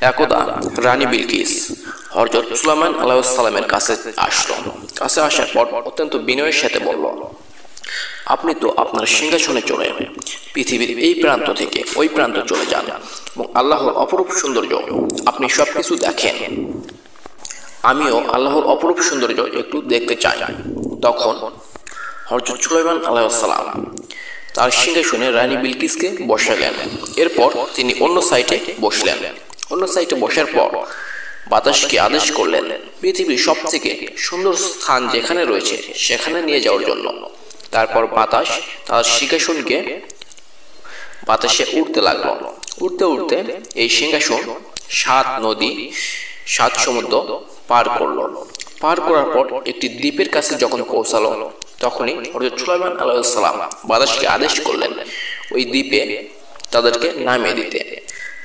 একদা রানী বিলকিস হযরত সুলাইমান আলাইহিস সালামের কাছে আসলো। কাছে আসার পর অত্যন্ত বিনয়ের সাথে বলল, আপনি তো আপনার সিংহাসনে চড়ে পৃথিবীর এই প্রান্ত থেকে ওই প্রান্ত চলে যান এবং আল্লাহর অপরূপ সৌন্দর্য আপনি সবকিছু দেখেন। আমিও আল্লাহর অপরূপ সৌন্দর্য একটু দেখতে চাই। তখন হযরত সুলাইমান আলাইহিস সালাম তার সিংহাসনে রানী বিলকিসকে বসালেন। এরপর তিনি অন্য সাইডে বসলেন। অন্য সাইডে বসার পর বাতাসকে আদেশ করলেন পৃথিবীর সবথেকে সুন্দর স্থান যেখানে রয়েছে সেখানে নিয়ে যাওয়ার জন্য। তারপর বাতাস তার সিংহাসনকে বাতাসে উঠতে লাগলো। উঠতে উঠতে এই সিংহাসন 7 নদী 7 সমুদ্র পার করলো। পার করার পর একটি দ্বীপের কাছে যখন পৌঁছালো তখনই হযরত সুলাইমান আলাইহিস সালাম বাতাসকে আদেশ করলেন ওই দ্বীপে তাদেরকে নামিয়ে দিতে।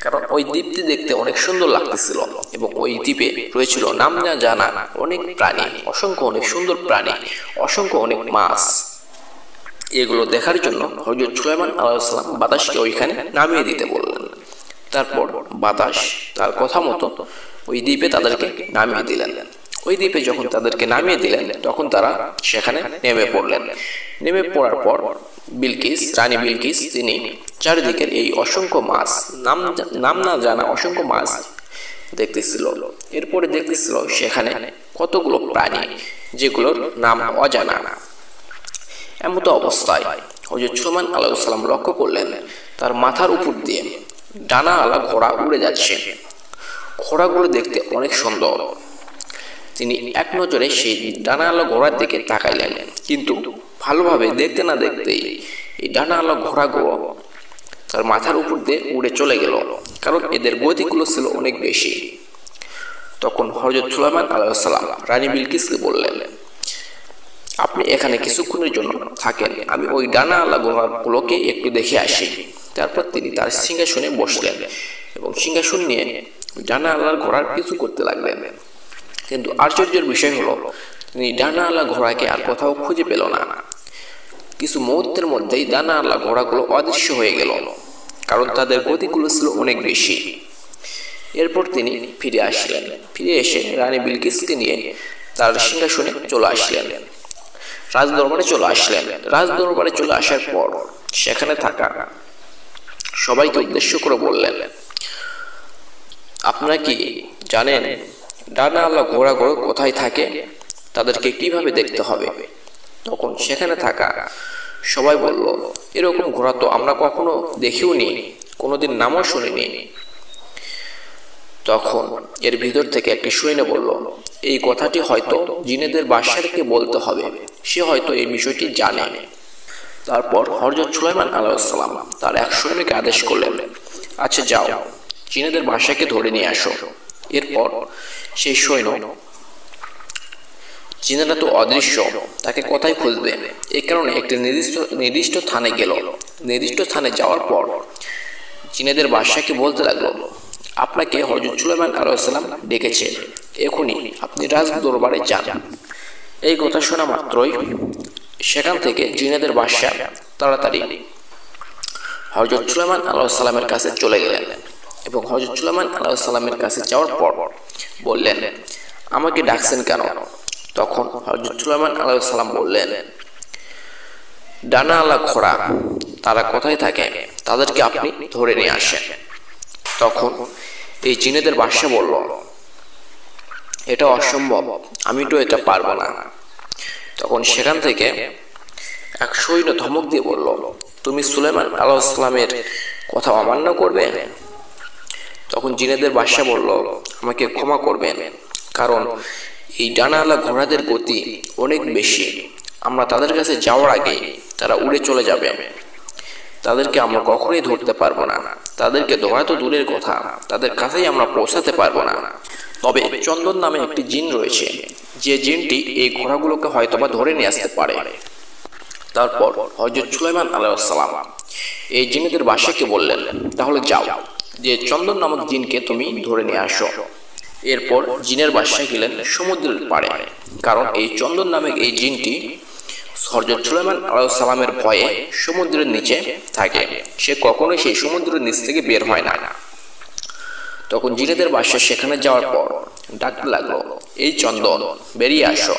কারণ ওই দ্বীপটি দেখতে অনেক সুন্দর লাগতেছিল এবং ওই দ্বীপে রয়েছিল নাম না জানা অনেক প্রাণী, অসংখ্য অনেক সুন্দর প্রাণী, অসংখ্য অনেক মাছ। এগুলো দেখার জন্য হযরত সুলাইমান আলাইহিস সালাম বাতাসকে ওইখানে নামিয়ে দিতে বললেন। তারপর বাতাস তার কথা মতো ওই দ্বীপে তাদেরকে নামিয়ে দিলেন। ওই দ্বীপে যখন তাদেরকে নামিয়ে দিলেন তখন তারা সেখানে নেমে পড়লেন। নেমে পড়ার পর রানী বিলকিস তিনি চারিদিকের এই অসংখ্য মাছ, নাম না জানা অসংখ্য মাছ দেখতেছিল। এরপরে দেখতেছিল সেখানে কতগুলো প্রাণী যেগুলোর নাম অজানা। এমতো অবস্থায় হযরত সুলাইমান আলাইহিস সালাম লক্ষ্য করলেন তার মাথার উপর দিয়ে ডানাওয়ালা ঘোড়া উড়ে যাচ্ছে। ঘোড়াগুলো দেখতে অনেক সুন্দর। তিনি এক নজরে সেই ডানাওয়ালা ঘোড়ার দিকে তাকাইলেন, কিন্তু ভালোভাবে দেখতে না দেখতেই এই ডানাওয়ালা ঘোড়াগুলো তার মাথার উপর দিয়ে উড়ে চলে গেল, কারণ এদের গতিগুলো ছিল অনেক বেশি। তখন হযরত সুলাইমান আলাইহিস সালাম রানী বিলকিসকে বললেন, আপনি এখানে কিছুক্ষণের জন্য থাকেন, আমি ওই ডানাওয়ালা ঘোড়াগুলোকে একটু দেখে আসি। তারপর তিনি তার সিংহাসনে বসলেন এবং সিংহাসন নিয়ে ডানাওয়ালা ঘোড়ার পিছু করতে লাগলেন। কিন্তু আশ্চর্যের বিষয় হলো তিনি ডানাওয়ালা ঘোড়াকে আর কোথাও খুঁজে পেল না। কিছু মুহূর্তের মধ্যেই ডানাওয়ালা ঘোড়াগুলো অদৃশ্য হয়ে গেল, কারণ তাদের গতিগুলো ছিল অনেক বেশি। এরপর তিনি ফিরে আসলেন। ফিরে এসে রানী বিলকিসকে নিয়ে তার সিংহাসনে চলে আসলেন, রাজদরবারে চলে আসলেন। রাজদরবারে চলে আসার পর সেখানে থাকা সবাইকে উদ্দেশ্য করে বললেন, আপনারা কি জানেন ডানাওয়ালা ঘোড়াগুলো কোথায় থাকে, তাদেরকে কিভাবে দেখতে হবে? তখন সেখানে থাকা সবাই বলল, এরকম ঘোড়া তো আমরা কখনো দেখিও নি, কোনোদিন নামও শুনিনি। তখন এর ভিতর থেকে একটি সৈন্য বলল, এই কথাটি হয়তো জিনেদের বাদশাকে বলতে হবে, সে হয়তো এই বিষয়টি জানে। তারপর হযরত সুলাইমান আলাইহিস সালাম তার এক সৈন্যকে আদেশ করলেন, আচ্ছা যাও জিনেদের বাদশাকে ধরে নিয়ে আসো। এরপর সেই সৈন্য, জিনেরা তো অদৃশ্য, তাকে কোথায় খুঁজবে, এই কারণে একটি নির্দিষ্ট স্থানে গেল। নির্দিষ্ট স্থানে যাওয়ার পর জিনেদের বাদশাকে বলতে লাগলো, আপনাকে হযরত সুলাইমান আলাইহিস সালাম ডেকেছে, এখনই আপনি রাজ দরবারে যান। এই কথা শোনা মাত্রই সেখান থেকে জিনেদের বাদশা তাড়াতাড়ি হযরত সুলাইমান আলাইহিস সালামের কাছে চলে গেলেন এবং হযরত সুলাইমান আলাইহিস সালামের কাছে যাওয়ার পর বললেন, আমাকে ডাকছেন কেন? তখন হযরত সুলাইমান আলাইহিস সালাম বললেন, ডানাওয়ালা ঘোড়া তারা কোথায় থাকে তাদেরকে আপনি ধরে নিয়ে আসেন। তখন এই জিনেদের বাদশা বলল, এটা অসম্ভব, আমি তো এটা পারবো না। তখন সেখান থেকে এক সৈন্য ধমক দিয়ে বলল, তুমি সুলাইমান আলাইহিস সালামের কথা অমান্য করবে? তখন জিনেদের বাদশা বলল, আমাকে ক্ষমা করবেন, কারণ এই ডানাওয়ালা ঘোড়াদের গতি অনেক বেশি, আমরা তাদের কাছে যাওয়ার আগে তারা উড়ে চলে যাবে, তাদেরকে আমরা কখনোই ধরতে পারবো না। তাদেরকে ধরা তো দূরের কথা, তাদের কাছেই আমরা পৌঁছাতে পারবো না। তবে চন্দন নামে একটি জিন রয়েছে, যে জিনটি এই ঘোড়াগুলোকে হয়তোবা ধরে নিয়ে আসতে পারে। তারপর হযরত সুলাইমান আলাইহিস সালাম এই জিনেদের বাদশাকে বললেন, তাহলে যাও, যে চন্দন নামক জিনকে তুমি ধরে নিয়ে আসো। এরপর জিনের বাদশা গেলেন সমুদ্রের পাড়ে, কারণ এই চন্দন নামক এই জিনটি হযরত সুলাইমান আলাইহিস সালামের ভয়ে সমুদ্রের নিচে থাকে, সে কখনোই সেই সমুদ্রের নিচ থেকে বের হয় না। তখন জিনেদের বাদশা সেখানে যাওয়ার পর ডাকতে লাগলো, এই চন্দন বেরিয়ে আসো।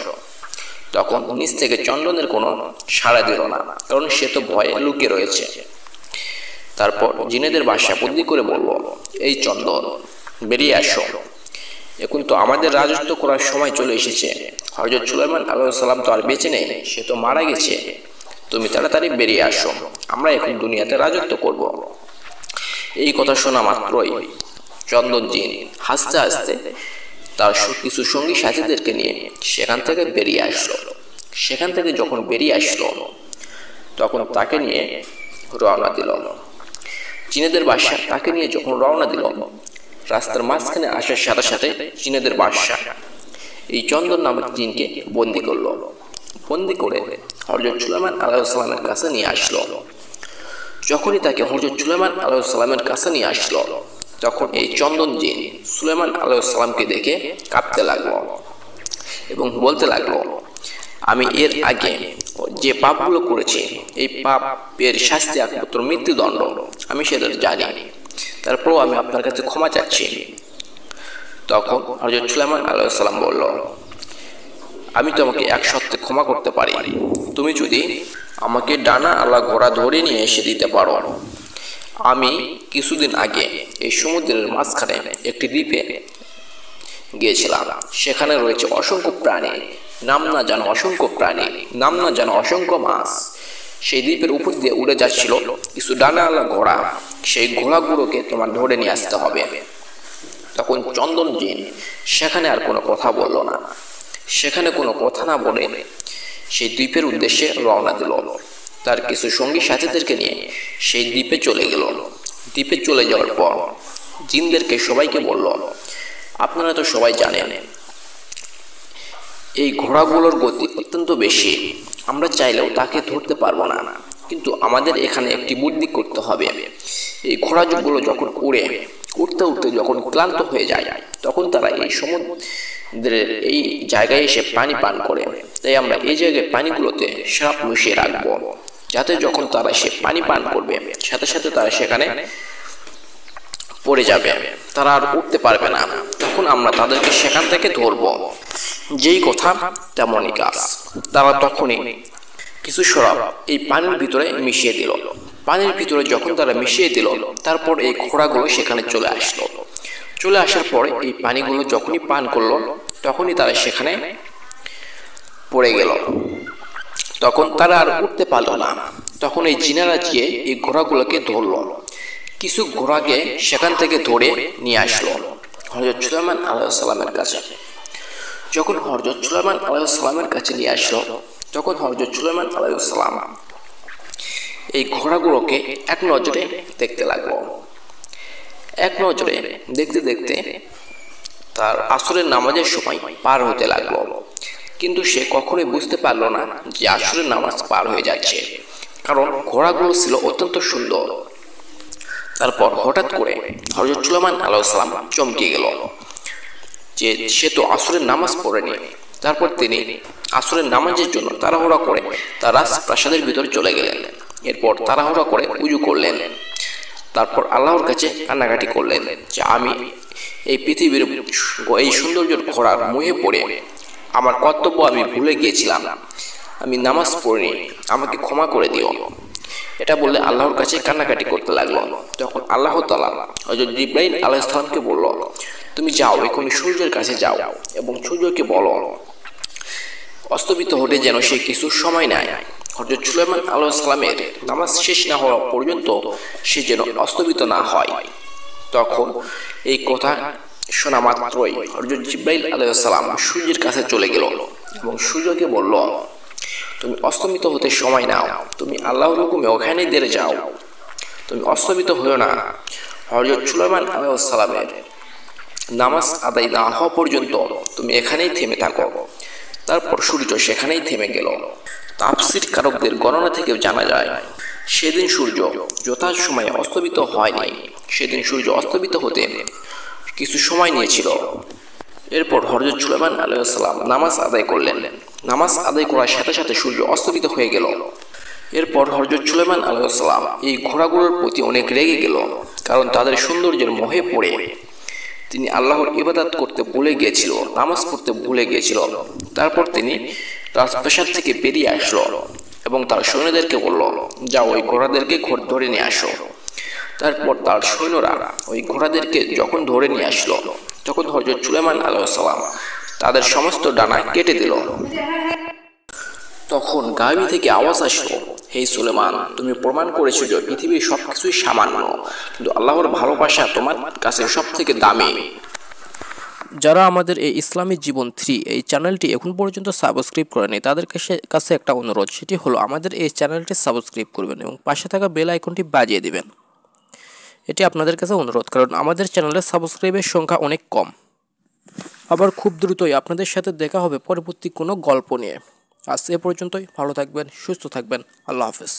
তখন নিচ থেকে চন্দনের কোনো সাড়া দিল না, কারণ সে তো ভয়ে লুকিয়ে রয়েছে। তারপর জিনেদের বাদশা বুদ্ধি করে বলল, এই চন্দন বেরিয়ে আসো, এখন তো আমাদের রাজত্ব করার সময় চলে এসেছে। হযরত সুলাইমান আলাইহিস সালাম তো আর বেঁচে নেই, সে তো মারা গেছে। তুমি তাড়াতাড়ি বেরিয়ে আসো, আমরা এখন দুনিয়াতে রাজত্ব করব। এই কথা শোনা মাত্রই চন্দন জিন হাসতে হাসতে তার কিছু সঙ্গী সাথীদেরকে নিয়ে সেখান থেকে বেরিয়ে আসলো। সেখান থেকে যখন বেরিয়ে আসলো তখন তাকে নিয়ে রওনা দিল। জিনেদের বাদশা তাকে নিয়ে যখন রওনা দিল, রাস্তার মাঝখানে আসার সাথে সাথে জিনেদের বাদশা এই চন্দন নামক জিনকে বন্দি করলো। বন্দি করে হযরত সুলাইমান আলাইহিস সালামের কাছে নিয়ে আসলো। যখনই তাকে হযরত সুলাইমান আলাইহিস সালামের কাছে নিয়ে আসলো, তখন এই চন্দন জিন সুলাইমান আলাইহিস সালামকে দেখে কাঁপতে লাগলো এবং বলতে লাগলো, আমি এর আগে যে পাপগুলো করেছি, এই পাপের শাস্তি একমাত্র মৃত্যুদণ্ড, আমি সেটা জানি। তারপরও আমি আপনার কাছে ক্ষমা চাচ্ছি। তখন হযরত সুলাইমান আলাইহিস সালাম বলল, আমি তোমাকে এক শর্তে ক্ষমা করতে পারি, তুমি যদি আমাকে ডানা আলা ঘোড়া ধরে নিয়ে এসে দিতে পারো। আমি কিছুদিন আগে এই সমুদ্রের মাঝখানে একটি দ্বীপে গিয়েছিলাম, সেখানে রয়েছে অসংখ্য প্রাণী, নাম না জানা অসংখ্য প্রাণী, নাম না জানা অসংখ্য মাছ। সেই দ্বীপের উপর দিয়ে উড়ে যাচ্ছিল কিছু ডানাওয়ালা ঘোড়া, সেই ঘোড়াগুলোকে তোমার ধরে নিয়ে আসতে হবে। তখন চন্দন জিন সেখানে আর কোনো কথা বলল না। সেখানে কোনো কথা না বলে সেই দ্বীপের উদ্দেশ্যে রওনা দিল। তার কিছু সঙ্গী সাথীদেরকে নিয়ে সেই দ্বীপে চলে গেল। দ্বীপে চলে যাওয়ার পর জিনদেরকে সবাইকে বলল, আপনারা তো সবাই জানেন এই ঘোড়াগুলোর গতি অত্যন্ত বেশি, আমরা চাইলেও তাকে ধরতে পারবো না, কিন্তু আমাদের এখানে একটি বুদ্ধি করতে হবে। এই ঘোড়াগুলো যখন উঠতে উঠতে যখন ক্লান্ত হয়ে যায়, তখন তারা এই সমুদ্রের এই জায়গায় এসে পানি পান করে। তাই আমরা এই জায়গায় পানিগুলোতে সাপ মিশিয়ে রাখবো, যাতে যখন তারা সে পানি পান করবে সাথে সাথে তারা সেখানে পড়ে যাবে, তারা আর উঠতে পারবে না। তখন আমরা তাদেরকে সেখান থেকে ধরবো। যেই কথা তেমনই কাজ। তারা তখনই কিছু শরাব এই পানির ভিতরে মিশিয়ে দিল। পানির ভিতরে যখন তারা মিশিয়ে দিল, তারপর এই ঘোড়াগুলো সেখানে চলে আসলো। চলে আসার পরে এই পানিগুলো যখনই পান করলো, তখনই তারা সেখানে পড়ে গেল। তখন তারা আর উঠতে পারল না। তখন এই জিনেরা গিয়ে এই ঘোড়াগুলোকে ধরলো। কিছু ঘোড়াকে সেখান থেকে ধরে নিয়ে আসলো হযরত সুলাইমান আলাইহিস সালামের কাছে। যখন হযরত সুলাইমান আলাইহিস সালামের কাছে নিয়ে আসলো, তখন হযরত সুলাইমান আলাইহিস সালাম এই ঘোড়াগুলোকে এক নজরে দেখতে লাগলো। এক নজরে দেখতে দেখতে তার আসরের নামাজের সময় পার হতে লাগলো, কিন্তু সে কখনোই বুঝতে পারলো না যে আসরের নামাজ পার হয়ে যাচ্ছে, কারণ ঘোড়াগুলো ছিল অত্যন্ত সুন্দর। তারপর হঠাৎ করে হযরত সুলাইমান আলাইহিস সালাম চমকে গেল যে সে তো আসরের নামাজ পড়েনি। তারপর তিনি আসরের নামাজের জন্য তাড়াহুড়া করে তার রাজপ্রাসাদের ভিতরে চলে গেলেন। এরপর তাড়াহুড়া করে উযু করলেন। তারপর আল্লাহর কাছে কান্নাকাটি করলেন যে আমি এই পৃথিবীর এই সৌন্দর্যের ঘোড়ার মোহে পড়ে আমার কর্তব্য আমি ভুলে গিয়েছিলাম, আমি নামাজ পড়িনি, আমাকে ক্ষমা করে দিও। এটা বললে আল্লাহর কাছে কান্নাকাটি করতে লাগলো। তখন আল্লাহ তাআলা হযরত জিবরাইল আলাইহিস সালামকে বলল, তুমি যাও, এখনই সূর্যের কাছে যাও এবং সূর্যকে বলো অস্তমিত হতে যেন সে কিছু সময় নেয়। হযরত সুলাইমান আলাইহিস সালামের নামাজ শেষ না হওয়া পর্যন্ত সে যেন অস্তমিত না হয়। তখন এই কথা শোনা মাত্রই হযরত জিবরাইল আলাইহিস সালাম সূর্যের কাছে চলে গেল এবং সূর্যকে বলল, তুমি অস্তমিত হতে সময় নাও, তুমি আল্লাহর হুকুমে ওখানেই দেরে যাও, তুমি অস্তমিত হয়েও না। হযরত সুলাইমান আলাইহিস সালামের নামাজ আদায় না হওয়া পর্যন্ত তুমি এখানেই থেমে থাকো। তারপর সূর্য সেখানেই থেমে গেল। তাফসীর কারকদের গণনা থেকে জানা যায় সেদিন সূর্য যথাসময়ে অস্তমিত হয়নি, সেদিন সূর্য অস্তমিত হতে কিছু সময় নিয়েছিল। এরপর হযরত সুলাইমান আলাইহিস সালাম নামাজ আদায় করলেন। নামাজ আদায় করার সাথে সাথে সূর্য অস্তমিত হয়ে গেল। এরপর হযরত সুলাইমান আলাইহিস সালাম এই ঘোড়াগুলোর প্রতি অনেক রেগে গেল, কারণ তাদের সৌন্দর্যের মোহে পড়ে তিনি আল্লাহর ইবাদত করতে ভুলে গিয়েছিল, নামাজ পড়তে ভুলে গিয়েছিল। তারপর তিনি রাজপ্রাসাদ থেকে বেরিয়ে আসলো এবং তার সৈন্যদেরকে বলল, যাও ওই ঘোড়াদেরকে ধরে নিয়ে আসো। তারপর তার সৈন্যরা ওই ঘোড়াদেরকে যখন ধরে নিয়ে আসলো, তখন হযরত সুলাইমান আলাইহিস সালাম তাদের সমস্ত ডানা কেটে দিল। তখন গায়েবী থেকে আওয়াজ আসলো, হে সুলেমান, তুমি প্রমাণ করেছো যে পৃথিবীর সবকিছুই সামান্য, কিন্তু আল্লাহর ভালোবাসা তোমার কাছে সব থেকে দামি। যারা আমাদের এই ইসলামী জীবন 3 এই চ্যানেলটি এখন পর্যন্ত সাবস্ক্রাইব করেনি, তাদের কাছে একটা অনুরোধ, সেটি হলো আমাদের এই চ্যানেলটি সাবস্ক্রাইব করবেন এবং পাশে থাকা বেল আইকনটি বাজিয়ে দিবেন। এটি আপনাদের কাছে অনুরোধ, কারণ আমাদের চ্যানেলের সাবস্ক্রাইবের সংখ্যা অনেক কম। আবার খুব দ্রুতই আপনাদের সাথে দেখা হবে পরবর্তী কোনো গল্প নিয়ে। আজ এ পর্যন্তই। ভালো থাকবেন, সুস্থ থাকবেন। আল্লাহ হাফেজ।